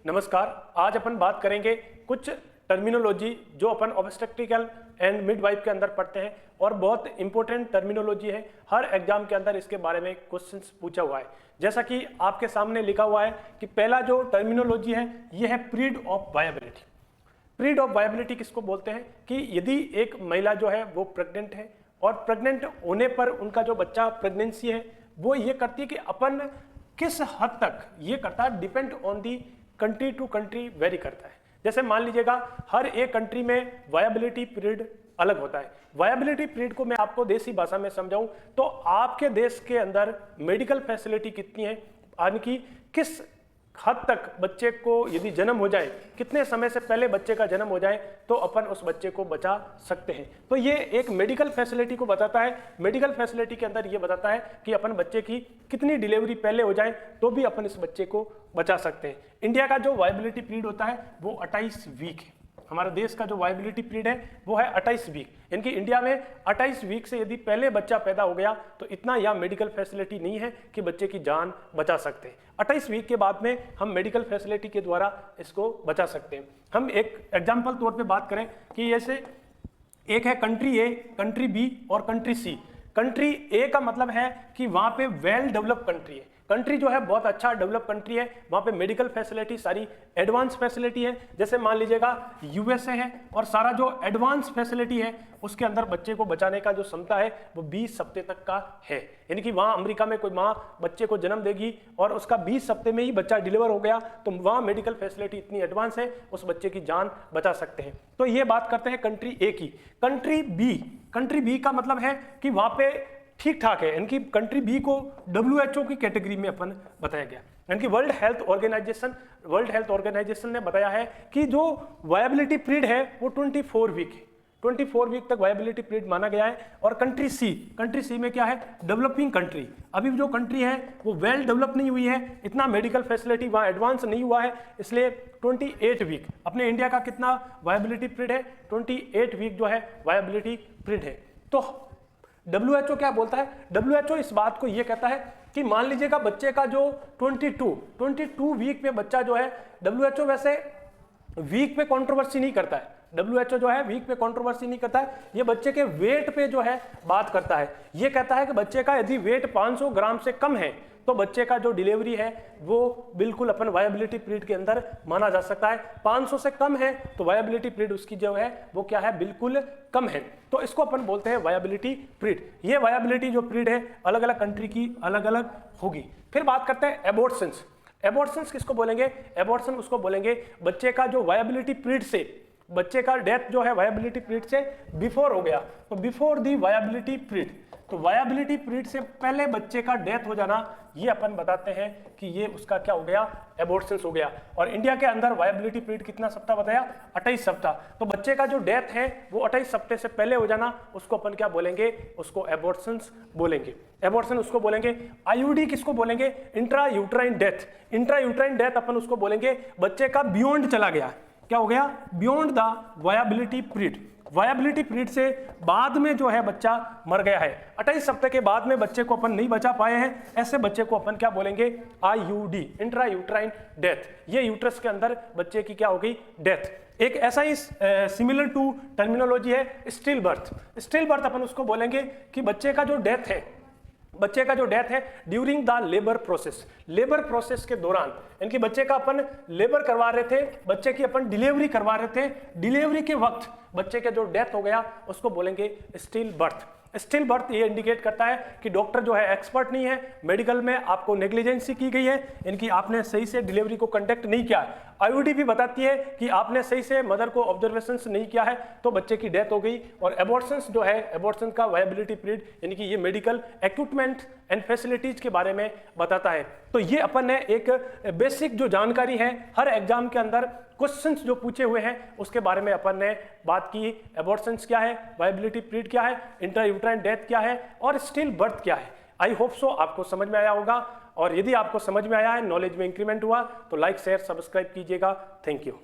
नमस्कार। आज अपन बात करेंगे कुछ टर्मिनोलॉजी जो अपन ऑब्स्टेट्रिकल एंड मिडवाइफ के अंदर पढ़ते हैं और बहुत इंपॉर्टेंट टर्मिनोलॉजी है। हर एग्जाम के अंदर इसके बारे में क्वेश्चंस पूछा हुआ है। जैसा कि आपके सामने लिखा हुआ है कि पहला जो टर्मिनोलॉजी है ये है period of viability. Period of viability किसको बोलते हैं कि यदि एक महिला जो है वो प्रेग्नेंट है और प्रेग्नेंट होने पर उनका जो बच्चा प्रेगनेंसी है वो ये करती है कि अपन किस हद तक ये करता है, depend on the country to country vary करता है। जैसे मान लीजिएगा हर एक कंट्री में वायबिलिटी पीरियड अलग होता है। वायबिलिटी पीरियड को मैं आपको देसी भाषा में समझाऊं तो आपके देश के अंदर मेडिकल फैसिलिटी कितनी है, यानी कि किस हद तक बच्चे को यदि जन्म हो जाए, कितने समय से पहले बच्चे का जन्म हो जाए तो अपन उस बच्चे को बचा सकते हैं। तो ये एक मेडिकल फैसिलिटी को बताता है। मेडिकल फैसिलिटी के अंदर ये बताता है कि अपन बच्चे की कितनी डिलीवरी पहले हो जाए तो भी अपन इस बच्चे को बचा सकते हैं। इंडिया का जो वायबिलिटी पीरियड होता है वो 28 वीक है। हमारा देश का जो वायबिलिटी पीरियड है वो है 28 वीक। इनकी इंडिया में 28 वीक से यदि पहले बच्चा पैदा हो गया तो इतना यहाँ मेडिकल फैसिलिटी नहीं है कि बच्चे की जान बचा सकते हैं। 28 वीक के बाद में हम मेडिकल फैसिलिटी के द्वारा इसको बचा सकते हैं। हम एक एग्जाम्पल तौर पे बात करें कि जैसे एक है कंट्री ए, कंट्री बी और कंट्री सी। कंट्री ए का मतलब है कि वहाँ पे वेल डेवलप कंट्री है। कंट्री जो है बहुत अच्छा डेवलप कंट्री है, वहाँ पे मेडिकल फैसिलिटी सारी एडवांस फैसिलिटी है। जैसे मान लीजिएगा यूएसए है और सारा जो एडवांस फैसिलिटी है उसके अंदर बच्चे को बचाने का जो क्षमता है वो 20 हफ्ते तक का है। यानी कि वहाँ अमेरिका में कोई माँ बच्चे को जन्म देगी और उसका 20 हफ्ते में ही बच्चा डिलीवर हो गया तो वहाँ मेडिकल फैसिलिटी इतनी एडवांस है, उस बच्चे की जान बचा सकते हैं। तो ये बात करते हैं कंट्री ए की। कंट्री बी का मतलब है कि वहाँ पे ठीक ठाक है। इनकी कंट्री बी को WHO की कैटेगरी में अपन बताया गया। इनकी वर्ल्ड हेल्थ ऑर्गेनाइजेशन ने बताया है कि जो वायबिलिटी पीरियड है वो 24 वीक है। 24 वीक तक वायबिलिटी पीरियड माना गया है। और कंट्री सी में क्या है, डेवलपिंग कंट्री। अभी जो कंट्री है वो वेल डेवलप नहीं हुई है, इतना मेडिकल फैसिलिटी वहाँ एडवांस नहीं हुआ है, इसलिए 28 वीक। अपने इंडिया का कितना वायबिलिटी पीरियड है, 28 वीक जो है वायबिलिटी पीरियड है। तो WHO क्या बोलता है, WHO इस बात को ये कहता है कि मान लीजिएगा बच्चे का जो 22 वीक में बच्चा जो है, WHO वैसे वीक पे कंट्रोवर्सी नहीं करता है। WHO जो है वीक पे कंट्रोवर्सी नहीं करता है, ये बच्चे के वेट पे जो है बात करता है। ये कहता है कि बच्चे का यदि वेट 500 ग्राम से कम है तो बच्चे का जो डिलीवरी है वो बिल्कुल अपन वायबिलिटी पीरियड के अंदर माना जा सकता है। 500 से कम है तो वायबिलिटी पीरियड उसकी जो है वो क्या है, बिल्कुल कम है। तो इसको अपन बोलते हैं वायबिलिटी पीरियड। ये वायबिलिटी जो पीरियड है अलग अलग कंट्री की अलग अलग होगी। फिर बात करते हैं एबॉर्शंस। एबॉर्शंस किसको बोलेंगे, एबॉर्शन उसको बोलेंगे बच्चे का जो वायबिलिटी पीरियड से, बच्चे का डेथ जो है वायबिलिटी पीरियड से बिफोर हो गया तो बिफोर दी वायबिलिटी पीरियड। तो वायबिलिटी पीरियड से पहले बच्चे का डेथ हो जाना ये अपन बताते हैं कि ये उसका क्या हो गया, एबॉर्शंस हो गया। और इंडिया के अंदर वायबिलिटी पीरियड कितना सप्ताह बताया, 28 सप्ताह। तो बच्चे का जो डेथ है वो 28 हफ्ते से पहले हो जाना उसको अपन क्या बोलेंगे, उसको एबॉर्शंस बोलेंगे। एबॉर्शन उसको बोलेंगे। IUD किसको बोलेंगे, intra uterine death. Intra uterine death अपन उसको बोलेंगे बच्चे का बियॉन्ड चला गया, क्या हो गया, beyond the viability period. Viability period से बाद में जो है बच्चा मर गया है, 28 हफ्ते के बाद में बच्चे को अपन नहीं बचा पाए हैं, ऐसे बच्चे को अपन क्या बोलेंगे, IUD, इंट्रा यूट्राइन डेथ। ये यूट्रस के अंदर बच्चे की क्या हो गई, डेथ। एक ऐसा ही सिमिलर टू टर्मिनोलॉजी है स्टिल बर्थ। स्टिल बर्थ अपन उसको बोलेंगे कि बच्चे का जो डेथ है during the labour process. Labour process के दौरान, इनकी बच्चे का अपन लेबर करवा रहे थे, बच्चे की अपन डिलीवरी करवा रहे थे, डिलीवरी के वक्त बच्चे का जो डेथ हो गया उसको बोलेंगे स्टिल बर्थ। स्टिल बर्थ ये इंडिकेट करता है कि डॉक्टर जो है एक्सपर्ट नहीं है, मेडिकल में आपको नेग्लिजेंसी की गई है, इनकी आपने सही से डिलीवरी को कंडक्ट नहीं किया है। IUD भी बताती है कि आपने सही से मदर को ऑब्जर्वेशन नहीं किया है तो बच्चे की डेथ हो गई। और एबॉर्शंस जो है, एबॉर्शन का वायबिलिटी पीरियड यानी कि ये मेडिकल इक्विपमेंट एंड फैसिलिटीज के बारे में बताता है। तो ये अपन ने एक बेसिक जो जानकारी है, हर एग्जाम के अंदर क्वेश्चंस जो पूछे हुए हैं उसके बारे में अपन ने बात की। एबॉर्शंस क्या है, वायबिलिटी पीरियड क्या है, इंट्रा यूट्राइन डेथ क्या है और स्टिल बर्थ क्या है। आई होप सो आपको समझ में आया होगा। और यदि आपको समझ में आया है, नॉलेज में इंक्रीमेंट हुआ तो लाइक शेयर सब्सक्राइब कीजिएगा। Thank you.